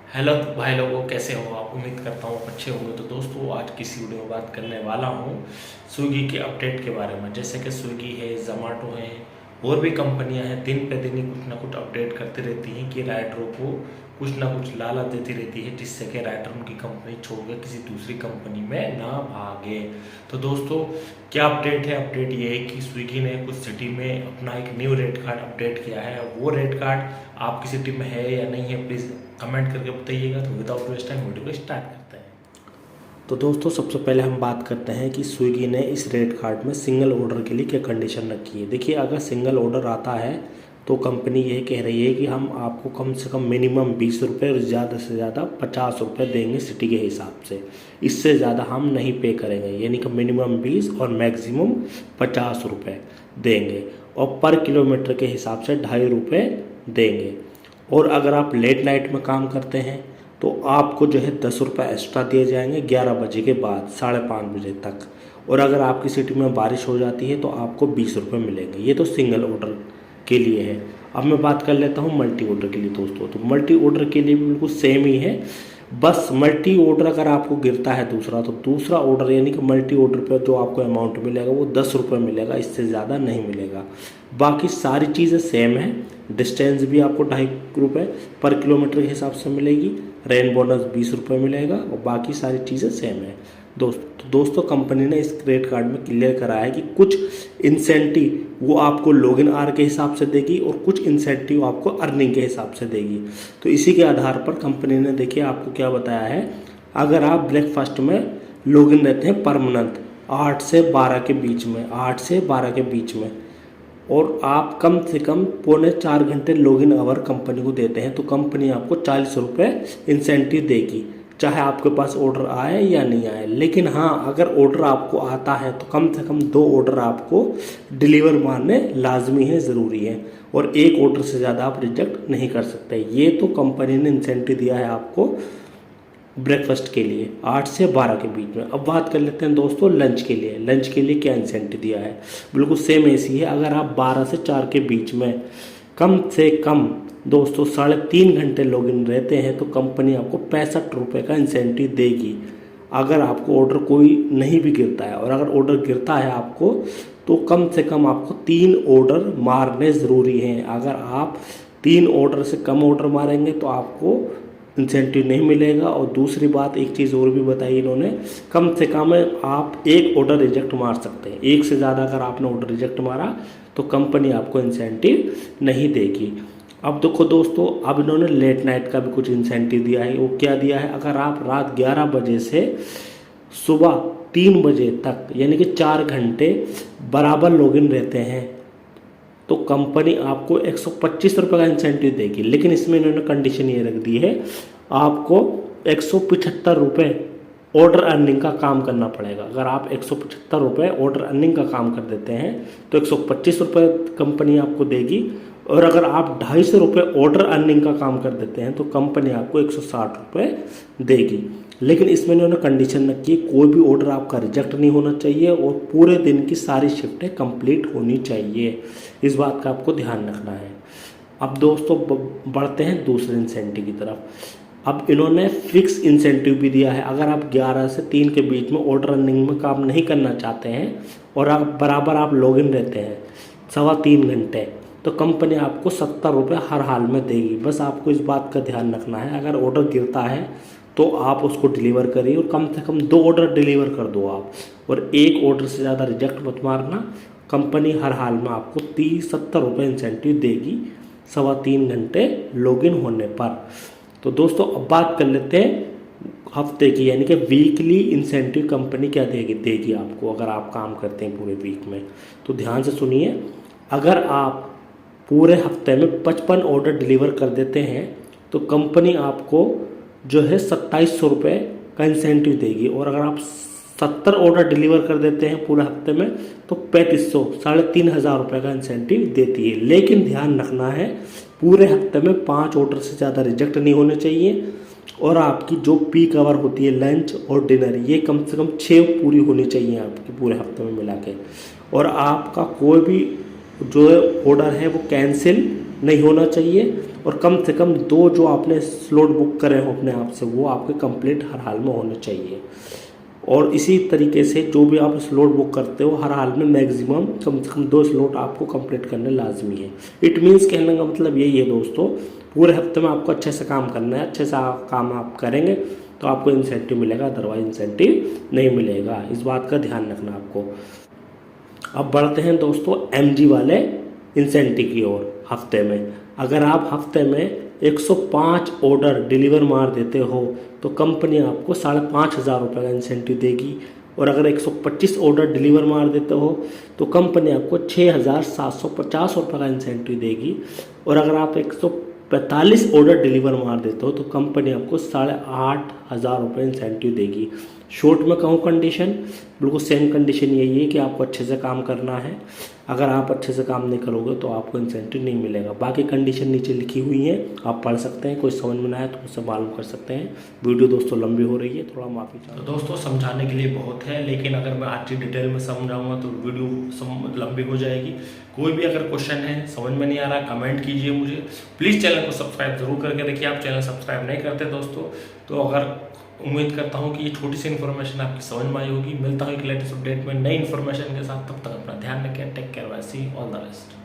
Hello भाई लोगों, कैसे हो आप? उम्मीद करता हूँ अच्छे होंगे। तो दोस्तों, आज किसी वीडियो में बात करने वाला हूँ स्विगी के अपडेट के बारे में। जैसे कि स्विगी है, जोमेटो है, और भी कंपनियां हैं, दिन पे दिन ही कुछ ना कुछ अपडेट करती रहती हैं कि राइडरों को कुछ ना कुछ लालच देती रहती है, जिससे कि राइडर उनकी कंपनी छोड़कर किसी दूसरी कंपनी में ना भागे। तो दोस्तों, क्या अपडेट है? अपडेट ये है कि स्विगी ने कुछ सिटी में अपना एक न्यू रेट कार्ड अपडेट किया है। वो रेट कार्ड आपकी सिटी में है या नहीं है, प्लीज़ कमेंट करके बताइएगा। तो विदाउट वेस्ट टाइम वीडियो को स्टार्ट करते हैं। तो दोस्तों, सबसे पहले हम बात करते हैं कि स्विगी ने इस रेट कार्ड में सिंगल ऑर्डर के लिए क्या कंडीशन रखी है। देखिए, अगर सिंगल ऑर्डर आता है तो कंपनी ये कह रही है कि हम आपको कम से कम मिनिमम 20 रुपये और ज़्यादा से ज़्यादा 50 रुपये देंगे सिटी के हिसाब से। इससे ज़्यादा हम नहीं पे करेंगे, यानी कि मिनिमम 20 और मैक्सिमम 50 रुपये देंगे। और पर किलोमीटर के हिसाब से 2.5 रुपये देंगे। और अगर आप लेट नाइट में काम करते हैं तो आपको जो है 10 रुपये एक्स्ट्रा दिए जाएंगे 11 बजे के बाद 5:30 बजे तक। और अगर आपकी सिटी में बारिश हो जाती है तो आपको 20 रुपये मिलेंगे। ये तो सिंगल ऑर्डर के लिए है। अब मैं बात कर लेता हूँ मल्टी ऑर्डर के लिए। दोस्तों, तो मल्टी ऑर्डर के लिए भी बिल्कुल सेम ही है। बस मल्टी ऑर्डर अगर आपको गिरता है दूसरा, तो दूसरा ऑर्डर यानी कि मल्टी ऑर्डर पे जो आपको अमाउंट मिलेगा वो 10 रुपये मिलेगा, इससे ज़्यादा नहीं मिलेगा। बाकी सारी चीज़ें सेम है। डिस्टेंस भी आपको 2.5 रुपये पर किलोमीटर के हिसाब से मिलेगी। रेन बोनस 20 रुपये मिलेगा और बाकी सारी चीज़ें सेम है। दोस्तों, कंपनी ने इस क्रेडिट कार्ड में क्लियर करा है कि कुछ इंसेंटिव वो आपको लॉगिन आवर के हिसाब से देगी और कुछ इंसेंटिव आपको अर्निंग के हिसाब से देगी। तो इसी के आधार पर कंपनी ने देखिए आपको क्या बताया है। अगर आप ब्रेकफास्ट में लॉगिन रहते हैं परमानेंट 8 से 12 के बीच में, 8 से 12 के बीच में, और आप कम से कम 3.25 घंटे लॉगिन आवर कंपनी को देते हैं, तो कंपनी आपको 40 रुपये इंसेंटिव देगी, चाहे आपके पास ऑर्डर आए या नहीं आए। लेकिन हाँ, अगर ऑर्डर आपको आता है तो कम से कम 2 ऑर्डर आपको डिलीवर मारने लाजमी है, ज़रूरी है। और एक ऑर्डर से ज़्यादा आप रिजेक्ट नहीं कर सकते। ये तो कंपनी ने इंसेंटिव दिया है आपको ब्रेकफास्ट के लिए 8 से 12 के बीच में। अब बात कर लेते हैं दोस्तों लंच के लिए। लंच के लिए क्या इंसेंटिव दिया है? बिल्कुल सेम ऐसी है। अगर आप 12 से 4 के बीच में कम से कम दोस्तों 3.5 घंटे लॉगिन रहते हैं तो कंपनी आपको 65 रुपये का इंसेंटिव देगी। अगर आपको ऑर्डर कोई नहीं भी गिरता है, और अगर ऑर्डर गिरता है आपको, तो कम से कम आपको 3 ऑर्डर मारने ज़रूरी हैं। अगर आप 3 ऑर्डर से कम ऑर्डर मारेंगे तो आपको इंसेंटिव नहीं मिलेगा। और दूसरी बात, एक चीज़ और भी बताई इन्होंने, कम से कम आप एक ऑर्डर रिजेक्ट मार सकते हैं। एक से ज़्यादा अगर आपने ऑर्डर रिजेक्ट मारा तो कंपनी आपको इंसेंटिव नहीं देगी। अब देखो दोस्तों, अब इन्होंने लेट नाइट का भी कुछ इंसेंटिव दिया है। वो क्या दिया है? अगर आप रात 11 बजे से सुबह 3 बजे तक यानी कि 4 घंटे बराबर लॉगिन रहते हैं तो कंपनी आपको 125 रुपये का इंसेंटिव देगी। लेकिन इसमें इन्होंने कंडीशन ये रख दी है, आपको 175 रुपये ऑर्डर अर्निंग का काम करना पड़ेगा। अगर आप 175 रुपये ऑर्डर अर्निंग का काम कर देते हैं तो 125 रुपये कंपनी आपको देगी। और अगर आप 250 रुपये ऑर्डर अर्निंग का काम कर देते हैं तो कंपनी आपको 160 रुपये देगी। लेकिन इसमें इन्होंने कंडीशन रखी है, कोई भी ऑर्डर आपका रिजेक्ट नहीं होना चाहिए और पूरे दिन की सारी शिफ्टें कंप्लीट होनी चाहिए। इस बात का आपको ध्यान रखना है। अब दोस्तों, बढ़ते हैं दूसरे इंसेंटिव की तरफ। अब इन्होंने फिक्स इंसेंटिव भी दिया है। अगर आप 11 से 3 के बीच में ऑर्डर अर्निंग में काम नहीं करना चाहते हैं और आप बराबर आप लॉगिन रहते हैं 3.25 घंटे, तो कंपनी आपको 70 रुपये हर हाल में देगी। बस आपको इस बात का ध्यान रखना है, अगर ऑर्डर गिरता है तो आप उसको डिलीवर करिए और कम से कम 2 ऑर्डर डिलीवर कर दो आप, और एक ऑर्डर से ज़्यादा रिजेक्ट मत मारना। कंपनी हर हाल में आपको 70 रुपये इंसेंटिव देगी 3.25 घंटे लॉगिन होने पर। तो दोस्तों, अब बात कर लेते हैं हफ्ते की, यानी कि वीकली इंसेंटिव कंपनी क्या देगी आपको अगर आप काम करते हैं पूरे वीक में। तो ध्यान से सुनिए, अगर आप पूरे हफ्ते में 55 ऑर्डर डिलीवर कर देते हैं तो कंपनी आपको जो है 2700 रुपये का इंसेंटिव देगी। और अगर आप 70 ऑर्डर डिलीवर कर देते हैं पूरे हफ्ते में तो 3500 3,500 रुपये का इंसेंटिव देती है। लेकिन ध्यान रखना है, पूरे हफ्ते में 5 ऑर्डर से ज़्यादा रिजेक्ट नहीं होने चाहिए। और आपकी जो पीक आवर होती है लंच और डिनर, ये कम से कम 6 पूरी होनी चाहिए आपकी पूरे हफ्ते में मिला के। और आपका कोई भी जो ऑर्डर है वो कैंसिल नहीं होना चाहिए, और कम से कम 2 जो आपने स्लॉट बुक करे हो अपने आप से वो आपके कंप्लीट हर हाल में होने चाहिए। और इसी तरीके से जो भी आप स्लॉट बुक करते हो हर हाल में मैक्सिमम कम से कम 2 स्लॉट आपको कंप्लीट करने लाजमी है। इट मीन्स कहने का मतलब यही है दोस्तों, पूरे हफ्ते में आपको अच्छे से काम करना है, अच्छे से काम आप करेंगे तो आपको इंसेंटिव मिलेगा, अदरवाइज इंसेंटिव नहीं मिलेगा। इस बात का ध्यान रखना आपको। अब बढ़ते हैं दोस्तों MG वाले इंसेंटिव की ओर। हफ्ते में अगर आप हफ्ते में 105 ऑर्डर डिलीवर मार देते हो तो कंपनी आपको 5,500 रुपये का इंसेंटिव देगी। और अगर 125 ऑर्डर डिलीवर मार देते हो तो कंपनी आपको 6,750 रुपये का इंसेंटिव देगी। और अगर आप 145 ऑर्डर डिलीवर मार देते हो तो कंपनी आपको 8,500 रुपये इंसेंटिव देगी। शॉर्ट में कहूँ कंडीशन, बिल्कुल सेम कंडीशन यही है कि आपको अच्छे से काम करना है। अगर आप अच्छे से काम नहीं करोगे तो आपको इंसेंटिव नहीं मिलेगा। बाकी कंडीशन नीचे लिखी हुई है, आप पढ़ सकते हैं। कोई समझ में ना आए तो मुझसे मालूम कर सकते हैं। वीडियो दोस्तों लंबी हो रही है, थोड़ा माफ़ी चाहता हूँ। तो दोस्तों समझाने के लिए बहुत है, लेकिन अगर मैं हर चीज़ डिटेल में समझाऊंगा तो वीडियो लंबी हो जाएगी। कोई भी अगर क्वेश्चन है, समझ में नहीं आ रहा, कमेंट कीजिए मुझे। प्लीज़ चैनल को सब्सक्राइब जरूर करके देखिए। आप चैनल सब्सक्राइब नहीं करते दोस्तों, तो अगर उम्मीद करता हूँ कि ये छोटी सी इन्फॉर्मेशन आपकी समझ में आई होगी। मिलता हूँ एक लेटेस्ट अपडेट में नई इन्फॉर्मेशन के साथ। तब तक अपना ध्यान रखें। Take care, bye, see all the best.